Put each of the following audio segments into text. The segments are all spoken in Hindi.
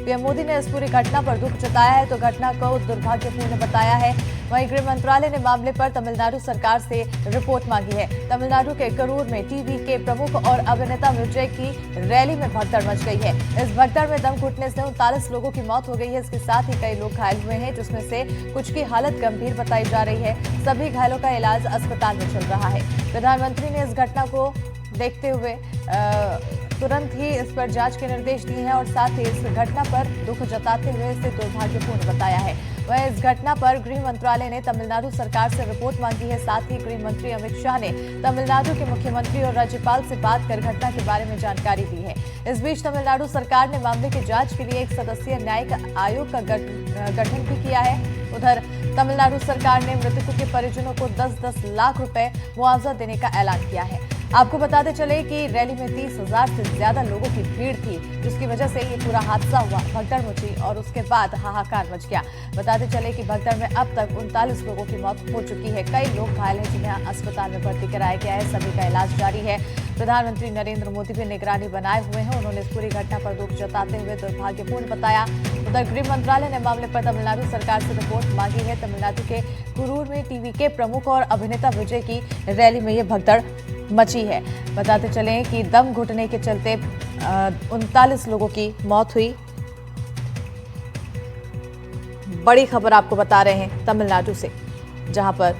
पीएम मोदी ने इस पूरी घटना पर दुख जताया है तो घटना को दुर्भाग्यपूर्ण बताया है। वहीं गृह मंत्रालय ने मामले पर तमिलनाडु सरकार से रिपोर्ट मांगी है। तमिलनाडु के करूर में टीवी के प्रमुख और अभिनेता विजय की रैली में भगदड़ मच गई है। इस भगदड़ में दम घुटने से 39 लोगों की मौत हो गई है। इसके साथ ही कई लोग घायल हुए हैं, जिसमें से कुछ की हालत गंभीर बताई जा रही है। सभी घायलों का इलाज अस्पताल में चल रहा है। प्रधानमंत्री ने इस घटना को देखते हुए तुरंत ही इस पर जांच के निर्देश दिए हैं और साथ ही इस घटना पर दुख जताते हुए इसे दुर्भाग्यपूर्ण बताया है। वह इस घटना पर गृह मंत्रालय ने तमिलनाडु सरकार से रिपोर्ट मांगी है। साथ ही गृह मंत्री अमित शाह ने तमिलनाडु के मुख्यमंत्री और राज्यपाल से बात कर घटना के बारे में जानकारी दी है। इस बीच तमिलनाडु सरकार ने मामले की जांच के लिए एक सदस्यीय न्यायिक आयोग का गठन भी किया है। उधर तमिलनाडु सरकार ने मृतकों के परिजनों को 10-10 लाख रुपए मुआवजा देने का ऐलान किया है। आपको बताते चले कि रैली में 30,000 से ज्यादा लोगों की भीड़ थी, जिसकी वजह से ये पूरा हादसा हुआ। भगदड़ मची और उसके बाद हाहाकार मच गया। बताते चले कि भगदड़ में अब तक 39 लोगों की मौत हो चुकी है। कई लोग घायल हैं, जिन्हें अस्पताल में भर्ती कराया गया है। सभी का इलाज जारी है। प्रधानमंत्री नरेंद्र मोदी भी निगरानी बनाए हुए हैं। उन्होंने इस पूरी घटना पर दुख जताते हुए दुर्भाग्यपूर्ण बताया। उधर गृह मंत्रालय ने मामले पर तमिलनाडु सरकार से रिपोर्ट मांगी है। तमिलनाडु के कुरूर में टीवी के प्रमुख और अभिनेता विजय की रैली में ये भगदड़ मची है। बताते चलें कि दम घुटने के चलते 39 लोगों की मौत हुई। बड़ी खबर आपको बता रहे हैं तमिलनाडु से, जहां पर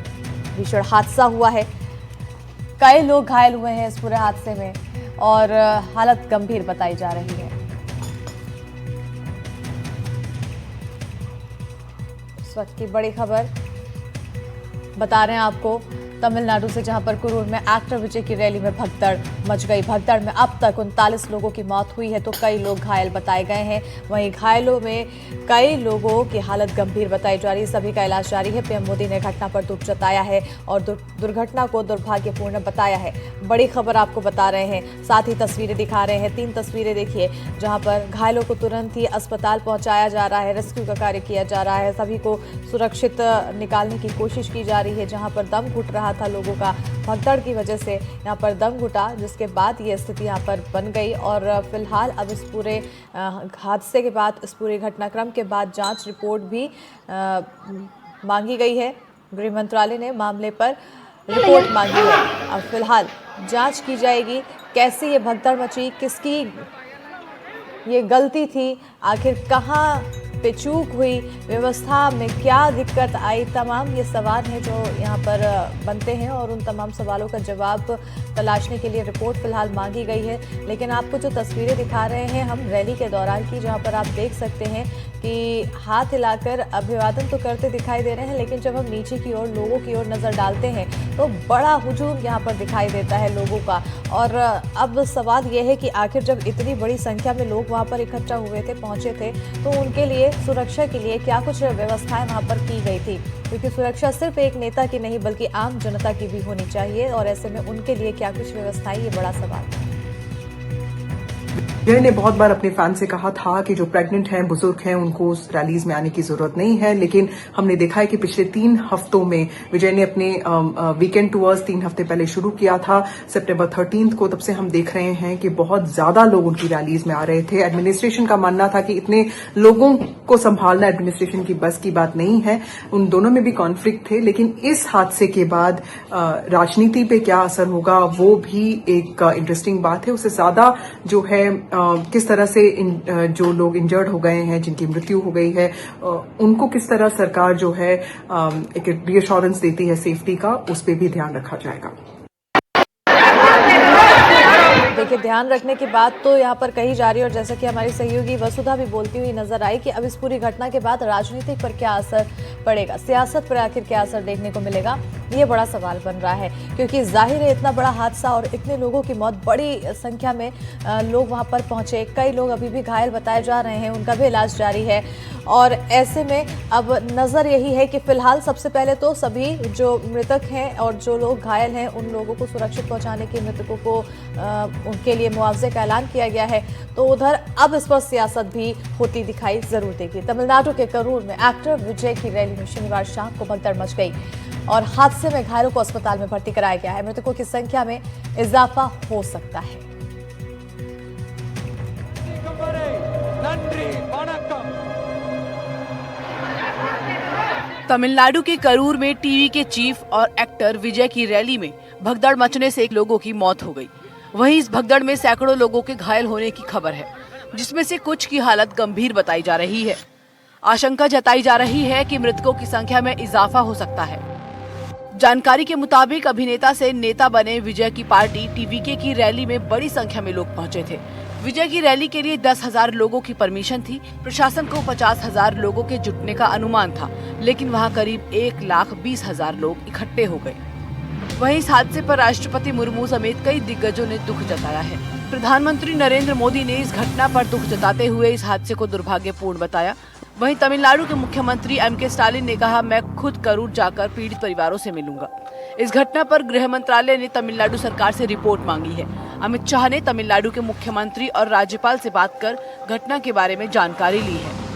भीषण हादसा हुआ है। कई लोग घायल हुए हैं इस पूरे हादसे में और हालत गंभीर बताई जा रही है। इस वक्त की बड़ी खबर बता रहे हैं आपको तमिलनाडु से, जहां पर कुरूर में एक्टर विजय की रैली में भगदड़ मच गई। भगदड़ में अब तक 39 लोगों की मौत हुई है तो कई लोग घायल बताए गए हैं। वहीं घायलों में कई लोगों की हालत गंभीर बताई जा रही है। सभी का इलाज जारी है। पीएम मोदी ने घटना पर दुख जताया है और दुर्घटना को दुर्भाग्यपूर्ण बताया है। बड़ी खबर आपको बता रहे हैं, साथ ही तस्वीरें दिखा रहे हैं। 3 तस्वीरें देखिए, जहां पर घायलों को तुरंत ही अस्पताल पहुंचाया जा रहा है। रेस्क्यू का कार्य किया जा रहा है। सभी को सुरक्षित निकालने की कोशिश की जा रही है। जहां पर दम घुट रहा था लोगों का, भगदड़ की वजह से यहाँ पर दम घुटा, जिसके बाद ये स्थिति यहाँ पर बन गई। और फिलहाल अब इस पूरे हादसे के बाद, इस पूरे घटनाक्रम के बाद जांच रिपोर्ट भी मांगी गई है। गृह मंत्रालय ने मामले पर रिपोर्ट मांगी है। अब फिलहाल जांच की जाएगी, कैसे ये भगदड़ मची, किसकी ये गलती थी, आखिर कहाँ पे चूक हुई, व्यवस्था में क्या दिक्कत आई। तमाम ये सवाल हैं जो यहाँ पर बनते हैं और उन तमाम सवालों का जवाब तलाशने के लिए रिपोर्ट फिलहाल मांगी गई है। लेकिन आपको जो तस्वीरें दिखा रहे हैं हम रैली के दौरान की, जहाँ पर आप देख सकते हैं कि हाथ हिलाकर अभिवादन तो करते दिखाई दे रहे हैं, लेकिन जब हम नीचे की ओर लोगों की ओर नजर डालते हैं तो बड़ा हुजूम यहाँ पर दिखाई देता है लोगों का। और अब सवाल यह है कि आखिर जब इतनी बड़ी संख्या में लोग वहाँ पर इकट्ठा हुए थे, पहुंचे थे, तो उनके लिए सुरक्षा के लिए क्या कुछ व्यवस्थाएं वहां पर की गई थी, क्योंकि सुरक्षा सिर्फ एक नेता की नहीं बल्कि आम जनता की भी होनी चाहिए। और ऐसे में उनके लिए क्या कुछ व्यवस्थाएं, ये बड़ा सवाल है। विजय ने बहुत बार अपने फैन से कहा था कि जो प्रेग्नेंट हैं, बुजुर्ग हैं, उनको उस रैलीज में आने की जरूरत नहीं है। लेकिन हमने देखा है कि पिछले 3 हफ्तों में विजय ने अपने वीकेंड टूर्स 3 हफ्ते पहले शुरू किया था, सितंबर 13 को। तब से हम देख रहे हैं कि बहुत ज्यादा लोग उनकी रैलीज में आ रहे थे। एडमिनिस्ट्रेशन का मानना था कि इतने लोगों को संभालना एडमिनिस्ट्रेशन की बस की बात नहीं है। उन दोनों में भी कॉन्फ्लिक्ट थे। लेकिन इस हादसे के बाद राजनीति पे क्या असर होगा, वो भी एक इंटरेस्टिंग बात है। उससे ज्यादा जो है किस तरह से जो लोग इंजर्ड हो गए हैं, जिनकी मृत्यु हो गई है, उनको किस तरह सरकार जो है एक रीअश्योरेंस देती है सेफ्टी का, उस पर भी ध्यान रखा जाएगा। देखिए, ध्यान रखने की बात तो यहाँ पर कही जा रही है और जैसा कि हमारी सहयोगी वसुधा भी बोलती हुई नजर आई कि अब इस पूरी घटना के बाद राजनीति पर क्या असर पड़ेगा, सियासत पर आखिर क्या असर देखने को मिलेगा, ये बड़ा सवाल बन रहा है। क्योंकि जाहिर है इतना बड़ा हादसा और इतने लोगों की मौत, बड़ी संख्या में लोग वहां पर पहुंचे, कई लोग अभी भी घायल बताए जा रहे हैं, उनका भी इलाज जारी है। और ऐसे में अब नज़र यही है कि फिलहाल सबसे पहले तो सभी जो मृतक हैं और जो लोग घायल हैं उन लोगों को सुरक्षित पहुंचाने की, मृतकों को उनके लिए मुआवजे का ऐलान किया गया है। तो उधर अब इस पर सियासत भी होती दिखाई जरूर देगी। तमिलनाडु के करूर में एक्टर विजय की रैली में शनिवार शाम को भगदड़ मच गई और हादसे में घायलों को अस्पताल में भर्ती कराया गया है। मृतकों की संख्या में इजाफा हो सकता है। तमिलनाडु के करूर में टीवी के चीफ और एक्टर विजय की रैली में भगदड़ मचने से 1 लोगों की मौत हो गई। वहीं इस भगदड़ में सैकड़ों लोगों के घायल होने की खबर है, जिसमें से कुछ की हालत गंभीर बताई जा रही है। आशंका जताई जा रही है कि मृतकों की संख्या में इजाफा हो सकता है। जानकारी के मुताबिक अभिनेता से नेता बने विजय की पार्टी टीवीके की रैली में बड़ी संख्या में लोग पहुंचे थे। विजय की रैली के लिए 10,000 लोगों की परमिशन थी। प्रशासन को 50,000 लोगों के जुटने का अनुमान था, लेकिन वहां करीब 1,20,000 लोग इकट्ठे हो गए। वहीं इस हादसे पर राष्ट्रपति मुर्मू समेत कई दिग्गजों ने दुख जताया है। प्रधानमंत्री नरेंद्र मोदी ने इस घटना पर दुख जताते हुए इस हादसे को दुर्भाग्यपूर्ण बताया। वहीं तमिलनाडु के मुख्यमंत्री M.K. स्टालिन ने कहा, मैं खुद करूर जाकर पीड़ित परिवारों से मिलूंगा। इस घटना पर गृह मंत्रालय ने तमिलनाडु सरकार से रिपोर्ट मांगी है। अमित शाह ने तमिलनाडु के मुख्यमंत्री और राज्यपाल से बात कर घटना के बारे में जानकारी ली है।